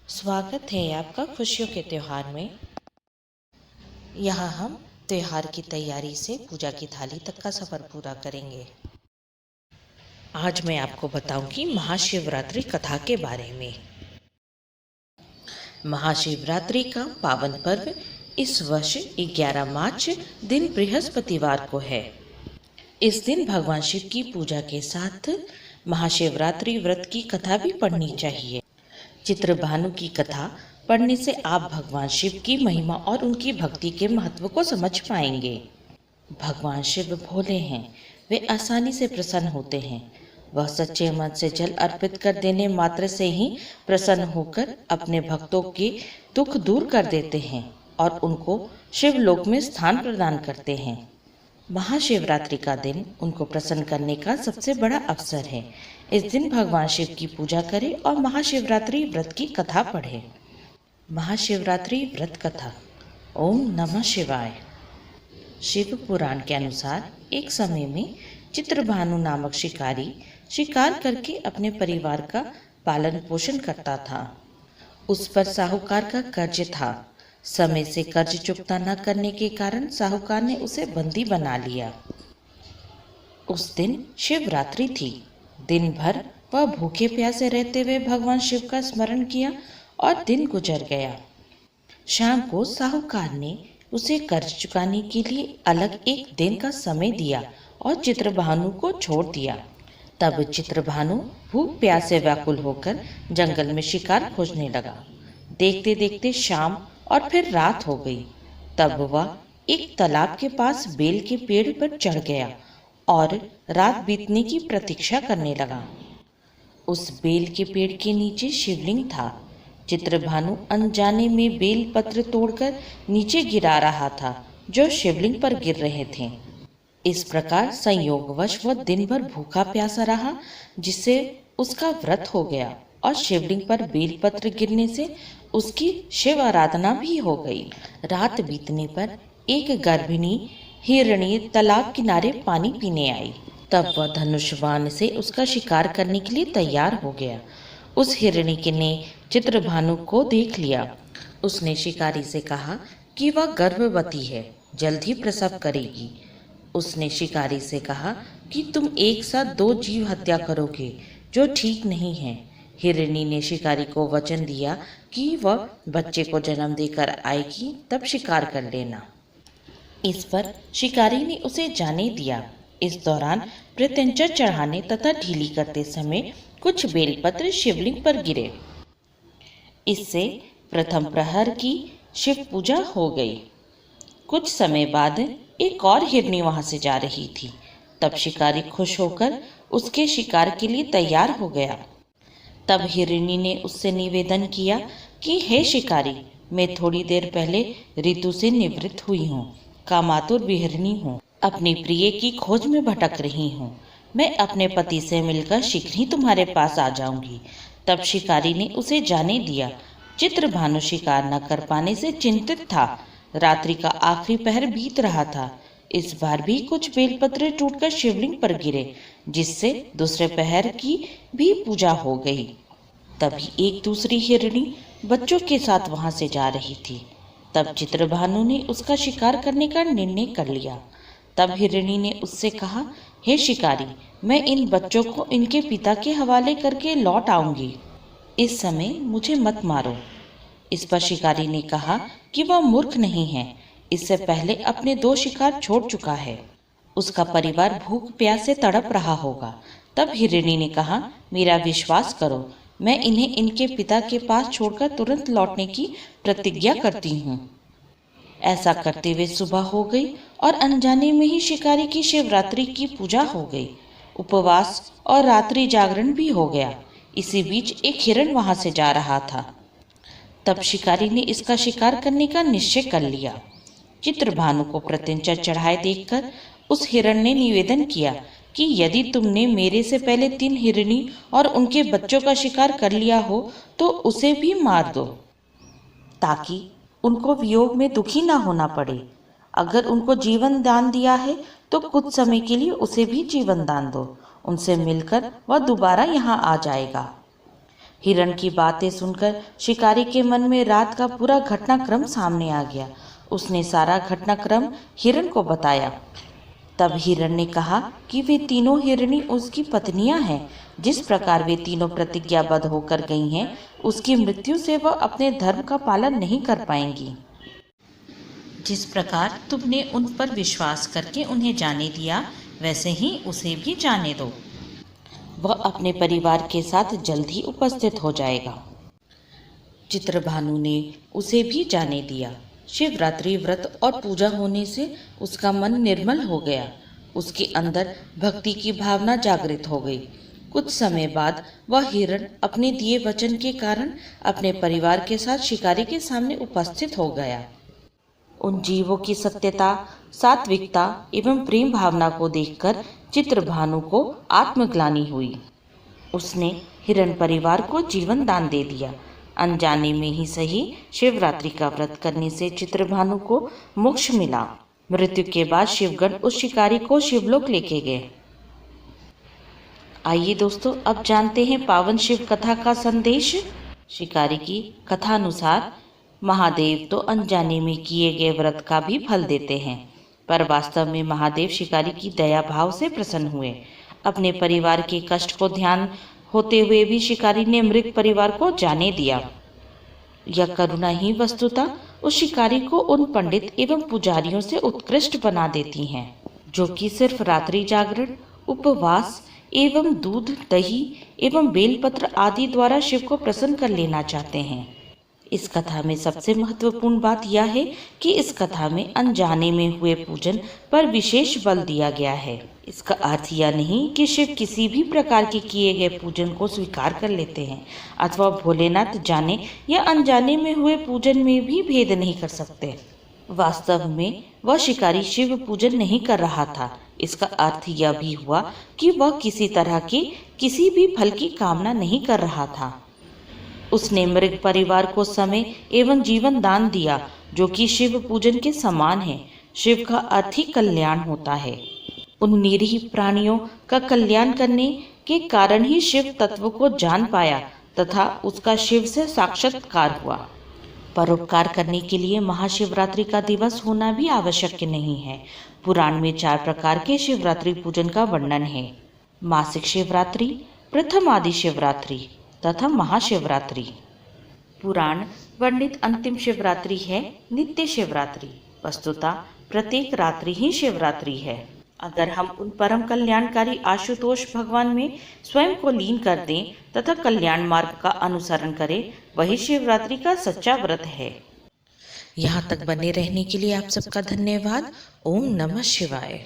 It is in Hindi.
स्वागत है आपका खुशियों के त्योहार में। यहाँ हम त्योहार की तैयारी से पूजा की थाली तक का सफर पूरा करेंगे। आज मैं आपको बताऊंगी महाशिवरात्रि कथा के बारे में। महाशिवरात्रि का पावन पर्व इस वर्ष 11 मार्च दिन बृहस्पतिवार को है। इस दिन भगवान शिव की पूजा के साथ महाशिवरात्रि व्रत की कथा भी पढ़नी चाहिए। चित्रभानु की कथा पढ़ने से आप भगवान शिव की महिमा और उनकी भक्ति के महत्व को समझ पाएंगे। भगवान शिव भोले हैं, वे आसानी से प्रसन्न होते हैं। वह सच्चे मन से जल अर्पित कर देने मात्र से ही प्रसन्न होकर अपने भक्तों के दुख दूर कर देते हैं और उनको शिवलोक में स्थान प्रदान करते हैं। महाशिवरात्रि का दिन उनको प्रसन्न करने का सबसे बड़ा अवसर है। इस दिन भगवान शिव की पूजा करें और महाशिवरात्रि व्रत की कथा पढ़ें। महाशिवरात्रि व्रत कथा। ओम नमः शिवाय। शिव पुराण के अनुसार एक समय में चित्रभानु नामक शिकारी शिकार करके अपने परिवार का पालन पोषण करता था। उस पर साहूकार का कर्ज था। समय से कर्ज चुकता न करने के कारण साहूकार ने उसे बंदी बना लिया। उस दिन शिवरात्रि थी। दिन भर वह भूखे प्यासे रहते हुए भगवान शिव का स्मरण किया और दिन गुजर गया। शाम को साहूकार ने उसे कर्ज चुकाने के लिए अलग एक दिन का समय दिया और चित्रभानु को छोड़ दिया। तब चित्रभानु भूख प्यास से व्याकुल होकर जंगल में शिकार खोजने लगा। देखते देखते शाम और फिर रात हो गई। तब वह एक तालाब के पास बेल के पेड़ पर चढ़ गया और रात बीतने की प्रतीक्षा करने लगा। उस बेल के पेड़ के नीचे शिवलिंग था। चित्रभानु अनजाने में बेल पत्र तोड़कर नीचे गिरा रहा था जो शिवलिंग पर गिर रहे थे। इस प्रकार संयोगवश वह दिन भर भूखा प्यासा रहा, जिससे उसका व्रत हो गया और शिवलिंग पर बेलपत्र गिरने से उसकी शिव आराधना भी हो गई। रात बीतने पर एक गर्भिणी हिरणी तालाब किनारे पानी पीने आई। तब वह धनुष्वान से उसका शिकार करने के लिए तैयार हो गया। उस हिरणी ने चित्रभानु को देख लिया। उसने शिकारी से कहा कि वह गर्भवती है, जल्द ही प्रसव करेगी। उसने शिकारी से कहा कि तुम एक साथ 2 जीव हत्या करोगे, जो ठीक नहीं है। हिरणी ने शिकारी को वचन दिया कि वह बच्चे को जन्म देकर आएगी, तब शिकार कर लेना। इस पर शिकारी ने उसे जाने दिया। इस दौरान प्रत्यंचा चढ़ाने तथा ढीली करते समय कुछ बेलपत्र शिवलिंग पर गिरे। इससे प्रथम प्रहर की शिव पूजा हो गई। कुछ समय बाद एक और हिरनी वहां से जा रही थी। तब शिकारी खुश होकर उसके शिकार के लिए तैयार हो गया। तब हिरनी ने उससे निवेदन किया कि हे शिकारी, मैं थोड़ी देर पहले ऋतु से निवृत्त हुई हूँ, कामातुर विहरणी हूँ, अपनी प्रिय की खोज में भटक रही हूँ। मैं अपने पति से मिलकर शीघ्र ही तुम्हारे पास आ जाऊंगी। तब शिकारी ने उसे जाने दिया। चित्रभानु शिकार न कर पाने से चिंतित था। रात्रि का आखिरी पहर बीत रहा था। इस बार भी कुछ बेलपत्र टूटकर शिवलिंग पर गिरे, जिससे दूसरे पहर की भी पूजा हो गई। तभी एक दूसरी हिरणी बच्चों के साथ वहां से जा रही थी। तब चित्रभानु ने उसका शिकार करने का निर्णय कर लिया। तब हिरणी ने उससे कहा, हे शिकारी, मैं इन बच्चों को इनके पिता के हवाले करके लौट आऊंगी। इस समय मुझे मत मारो। इस पर शिकारी ने कहा कि वह मूर्ख नहीं है, इससे पहले अपने 2 शिकार छोड़ चुका है। उसका परिवार भूख प्यास से तड़प रहा होगा। तब हिरणी ने कहा, मेरा विश्वास करो, मैं इन्हें इनके पिता के पास छोड़कर तुरंत लौटने की प्रतिज्ञा करती हूँ। ऐसा करते हुए सुबह हो गई और अनजाने में ही शिकारी की शिवरात्रि की पूजा हो गई। उपवास और रात्रि जागरण भी हो गया। इसी बीच एक हिरण वहां से जा रहा था। तब शिकारी ने इसका शिकार करने का निश्चय कर लिया। चित्रभानु को प्रत्यंचा चढ़ाए देखकर उस हिरण ने निवेदन किया कि यदि तुमने मेरे से पहले 3 हिरणी और उनके बच्चों का शिकार कर लिया हो तो उसे भी मार दो, ताकि उनको वियोग में दुखी ना होना पड़े। अगर उनको जीवन दान दिया है तो कुछ समय के लिए उसे भी जीवन दान दो। उनसे मिलकर वह दोबारा यहाँ आ जाएगा। हिरण की बातें सुनकर शिकारी के मन में रात का पूरा घटनाक्रम सामने आ गया। उसने सारा घटनाक्रम हिरण को बताया। तब हिरण ने कहा कि वे तीनों हिरणी उसकी पत्नियां हैं। जिस प्रकार वे तीनों प्रतिज्ञाबद्ध होकर गई हैं, उसकी मृत्यु से वह अपने धर्म का पालन नहीं कर पाएंगी। जिस प्रकार तुमने उन पर विश्वास करके उन्हें जाने दिया, वैसे ही उसे भी जाने दो। वह अपने परिवार के साथ जल्द ही उपस्थित हो जाएगा। चित्रभानु ने उसे भी जाने दिया। शिवरात्रि व्रत और पूजा होने से उसका मन निर्मल हो गया। उसके अंदर भक्ति की भावना जागृत हो गई। कुछ समय बाद वह हिरण अपने दिए वचन के कारण अपने परिवार के साथ शिकारी के सामने उपस्थित हो गया। उन जीवों की सत्यता, सात्विकता एवं प्रेम भावना को देखकर चित्रभानु को आत्मग्लानि हुई। उसने हिरण परिवार को जीवन दान दे दिया। अनजाने में ही सही, शिवरात्रि का व्रत करने से चित्रभानु को मोक्ष मिला। मृत्यु के बाद शिवगण उस शिकारी को शिवलोक लेके गए। आइए दोस्तों, अब जानते हैं पावन शिव कथा का संदेश। शिकारी की कथानुसार महादेव तो अनजाने में किए गए व्रत का भी फल देते हैं, पर वास्तव में महादेव शिकारी की दया भाव से प्रसन्न हुए। अपने परिवार के कष्ट को ध्यान होते हुए भी शिकारी ने मृत परिवार को जाने दिया। यह करुणा ही वस्तुतः उस शिकारी को उन पंडित एवं पुजारियों से उत्कृष्ट बना देती हैं, जो कि सिर्फ रात्रि जागरण, उपवास एवं दूध, दही एवं बेलपत्र आदि द्वारा शिव को प्रसन्न कर लेना चाहते हैं। इस कथा में सबसे महत्वपूर्ण बात यह है कि इस कथा में अनजाने में हुए पूजन पर विशेष बल दिया गया है। इसका अर्थ यह नहीं कि शिव किसी भी प्रकार के किए गए पूजन को स्वीकार कर लेते हैं अथवा भोलेनाथ जाने या अनजाने में हुए पूजन में भी भेद नहीं कर सकते। वास्तव में वह शिकारी शिव पूजन नहीं कर रहा था। इसका अर्थ यह भी हुआ कि वह किसी तरह के किसी भी फल की कामना नहीं कर रहा था। उसने मृग परिवार को समय एवं जीवन दान दिया, जो कि शिव पूजन के समान है। शिव का अर्थ ही कल्याण होता है। उन निरीह प्राणियों का कल्याण करने के कारण ही शिव तत्व को जान पाया तथा उसका शिव से साक्षात्कार हुआ। परोपकार करने के लिए महाशिवरात्रि का दिवस होना भी आवश्यक नहीं है। पुराण में 4 प्रकार के शिवरात्रि पूजन का वर्णन है। मासिक शिवरात्रि, प्रथम आदि शिवरात्रि तथा महाशिवरात्रि। पुराण वर्णित अंतिम शिवरात्रि है नित्य शिवरात्रि। वस्तुतः प्रत्येक रात्रि ही शिवरात्रि है। अगर हम उन परम कल्याणकारी आशुतोष भगवान में स्वयं को लीन कर दें तथा कल्याण मार्ग का अनुसरण करें, वही शिवरात्रि का सच्चा व्रत है। यहाँ तक बने रहने के लिए आप सबका धन्यवाद। ओम नमः शिवाय।